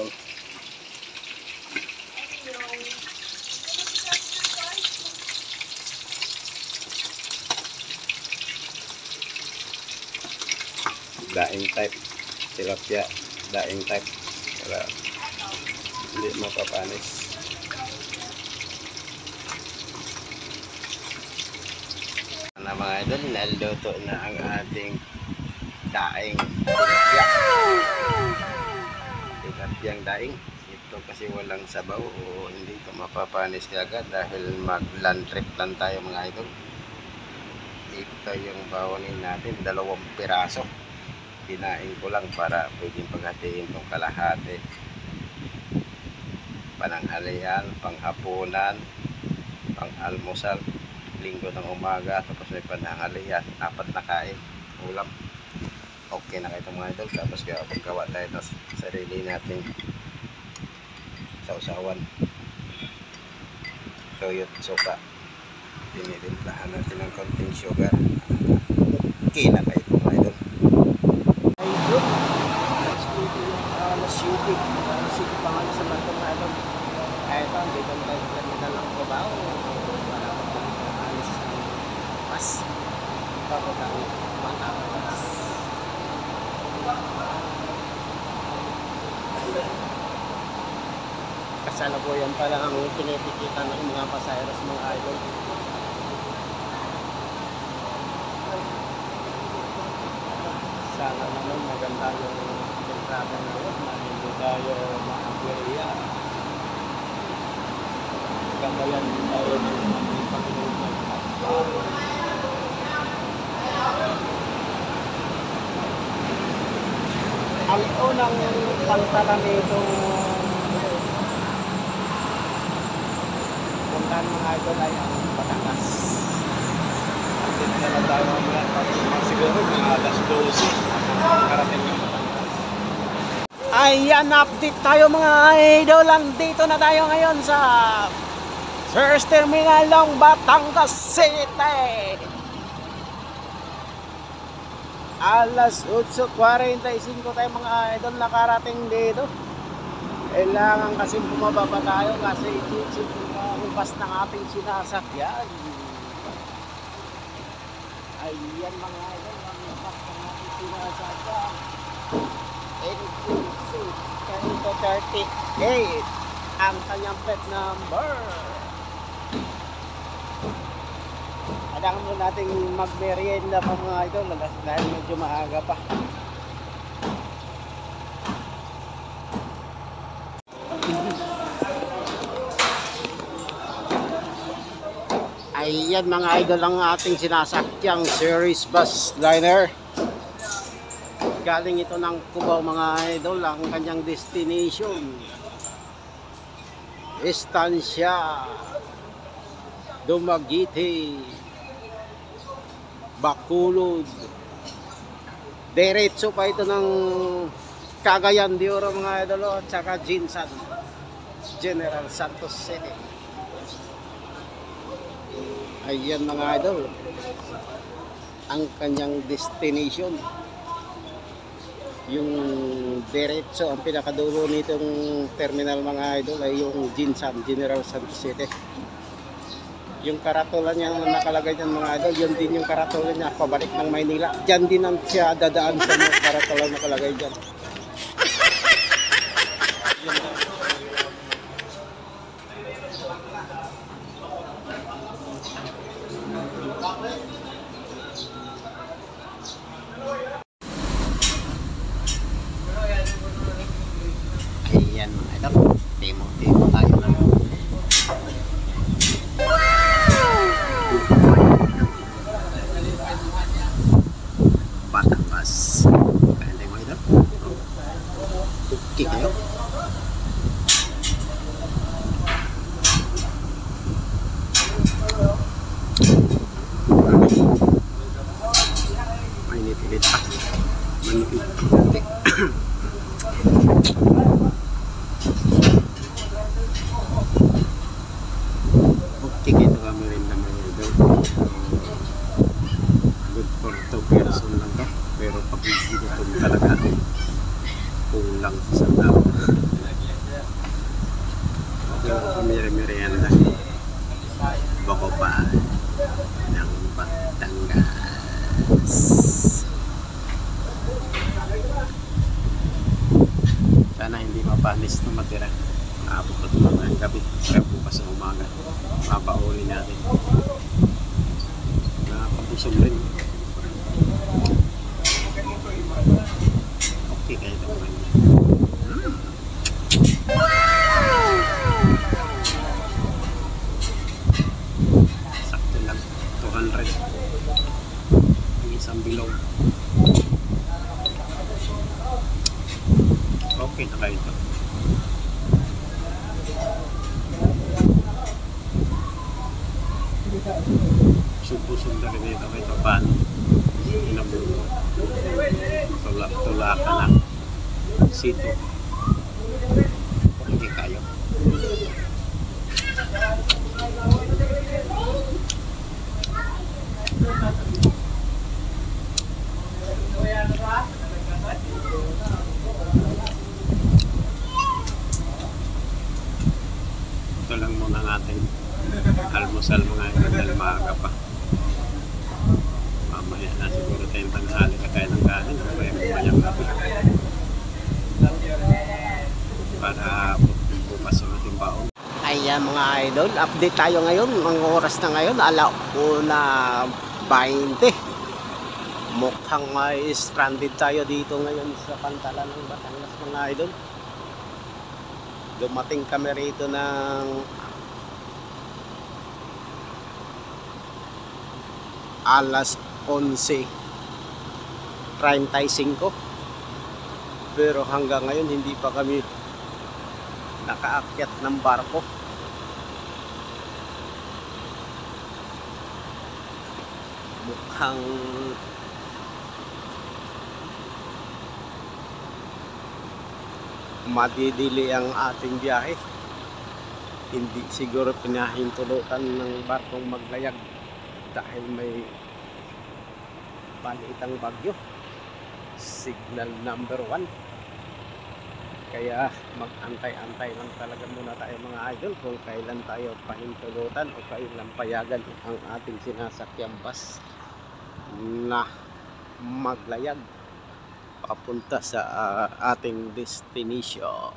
idol. Daing type, tilapia, daing type para hindi mapapanis. Na mga idol, naluto na ang ating daing tilapia. Tilapiyang daing. Ito kasi walang sabaw o hindi ito mapapanis agad dahil mag-land trip lang tayo mga idol. Ito yung bawanin natin, 2 piraso. Dinain ko lang para pwedeng paghatiin itong kalahati. Pananghalian, panghapunan, pang-almusal, linggo ng umaga, tapos may pananghalian, 4 na kain, ulam. Okay na kayo mga idol. Tapos paggawa tayo ng sarili natin sausawan. Toyot suka. Dinidimplahan natin ng konting sugar. Okay na kayo mga idol. Shooting sige pa nga sa bantong na ito. Ito ang dito na lang babaw para alis mas pagkatang mataas. Kasalukuyan pa lang ang pinipikita ng mga pasaheros mga idol. Sana naman maganda yung entrada ngayon na hindi tayo maagweriya. Kamayan din tayo ng ating Panginoon ng Pagpapalala. Ang unang pangtala nito puntahan mga idol ay ang Batangas. Andito na lang tayo mga siguro mga alas 12 karating ng Batangas. Ayan, update tayo mga idol. Andito na tayo ngayon sa First Terminal ng Batangas City. Alas 8:45 tayo mga idol nakarating dito. Kailangan kasi bumaba pa tayo kasi lumpas ng ating sinasakyan. Ayan mga idol, ang lumpas ng ating sinasakyan. NQC 38 ang kanyang plate number. Kailangan mo nating magmerienda pa mga idol dahil medyo maaga pa. Ayan mga idol ang ating sinasakyang series bus liner. Galing ito ng Cubao mga idol, ang kanyang destination. Estancia Dumaguete, Bacolod. Diretso pa ito ng Cagayan de Oro mga idol at saka Jinsan, General Santos City. Ayan mga idol ang kanyang destination. Yung diretso, ang pinakadulo nitong terminal mga idol ay yung Jinsan, General Santos City. Yung karatola niya na nakalagay dyan mga idol, yun din yung karatola niya pabalik ng Maynila. Diyan din ang siya dadaan sa mga karatola nakalagay dyan. Ayan mga idol, timo tayo na. Batangas. Kaya tayo mga idol. Okay kayo. Mainit-init pa. Manipit. Okay, ito kami rin naman yun. Good for 2 person lang ka. Pero pag ginutong talaga, kulang sa tao. Yung pamiri-merienda. Bako pa ng Batangas. Sana hindi mapanis na matira. Abot at mga gabi. Kaya bukas ng umaga. Mapauli natin. Nakakabusog rin. Okay kayo ito naman. Sakto lang. 200. Yung isang bilog. Okay na kayo ito. Busog na rin ito kahit paano. Inabulo. Tula ka lang. Sito. Hindi kayo. Ito lang muna natin almusal mga ito dahil maaga pa. Mamaya na siguro tayong tanghali ka tayo ng kanin o kaya mamayang gabi para bukas yung ating baon. Ayan mga idol, update tayo ngayon. Ang oras na ngayon, 1:20. Mukhang may stranded tayo dito ngayon sa pantalan ng Batangas mga idol. Dumating kami rito ng 11:35. Pero hanggang ngayon hindi pa kami nakaakyat ng barko. Mukhang madidili ang ating biyahe. Hindi siguro pinahintulutan ng barkong maglayag dahil may palitang bagyo. Signal number 1. Kaya mag-antay-antay lang talaga muna tayo mga idol kung kailan tayo pahintulutan o kailan payagan ang ating sinasakyang bus na maglayag papunta sa ating destination.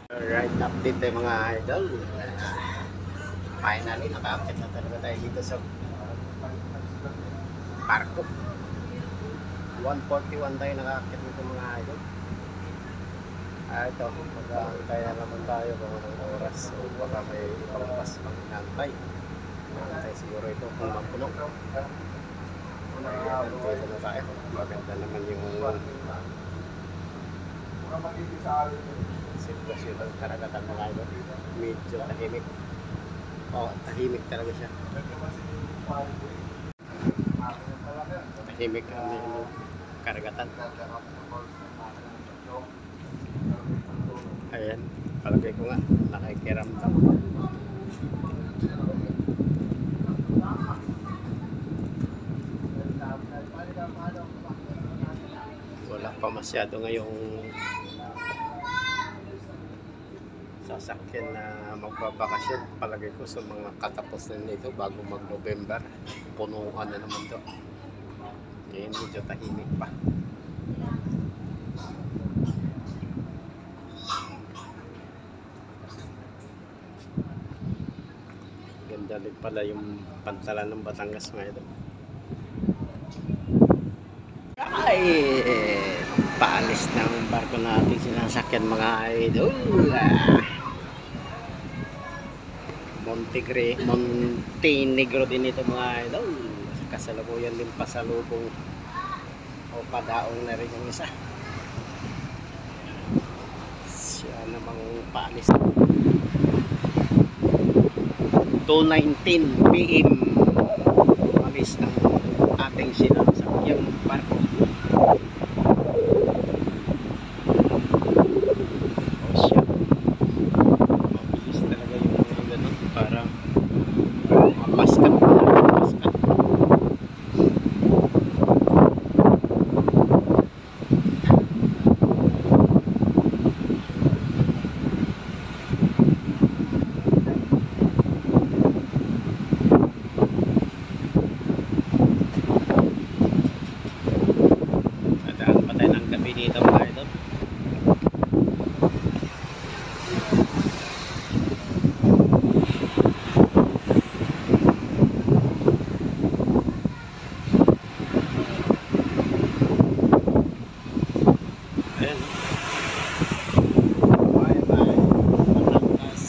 Alright, update tayo mga idol. Finally, naka-update na talaga tayo dito sa barko. 1:41 tayo nakakit nito mga idol. Ito, mag-aantay na naman tayo kung anong oras o baka may ibang bus pang inantay. Inantay siguro ito kung magpuno. Dito na tayo. Maganda naman yung sitwasyon ng karagatan mga idol. Medyo tahimik. Tahimik talaga siya. Tahimik ang karagatan. Ayan, palagay ko nga nakikiramdam. Wala pa masyado ngayong sasakyan na magbabakasyon. Palagay ko sa mga katapos na nito bago mag-November, punuan na naman to. Ngayon medyo tahimik pa. Ganda rin pala yung pantalan ng Batangas mga ito. Ay, paalis ng barko natin sinasakyan mga idol. Montenegro din ito mga idol. Kasalukuyan din pasalubong o padaong na rin yung isa. Siya namang paalis. 2:19 PM paalis ng ating sinasakyang barko. kita mga idol. Ayan. Bye-bye. Batangas.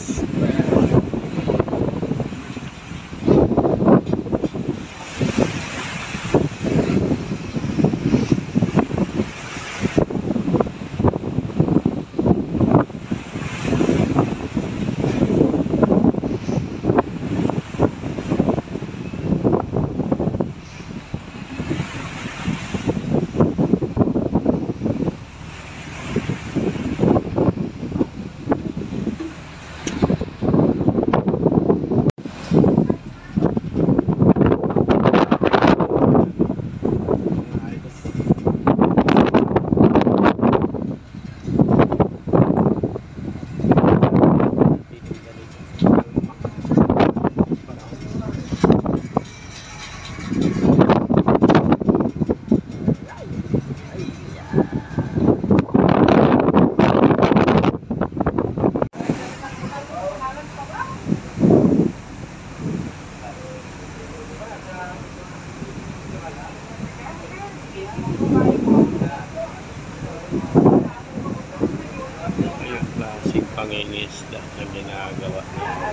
Yung klaseng pangingisda na ginagawa nila.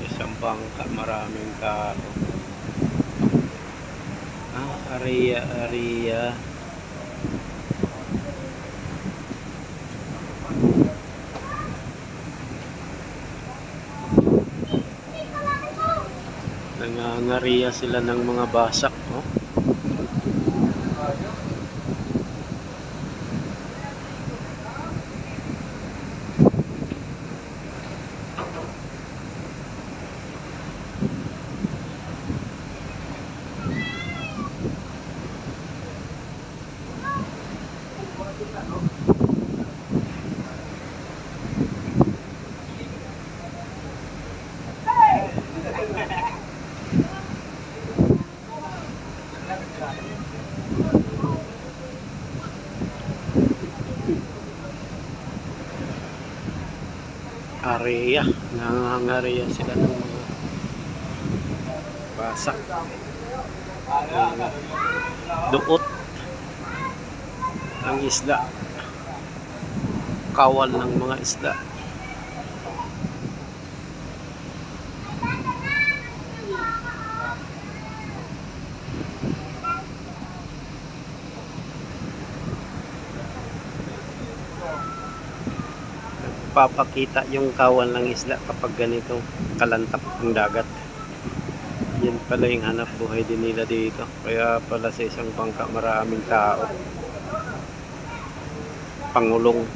Isang bangka, maraming tao. Area. Nangangariya sila ng mga basak, no? Area, nangangariya sila ng mga basak, duot ng isda, kawal ng mga isda. Papakita yung kawal ng isda kapag ganito kalantak ang dagat. Yan pala yung hanap buhay din nila dito. Kaya pala sa isang bangka maraming tao. Pangulong.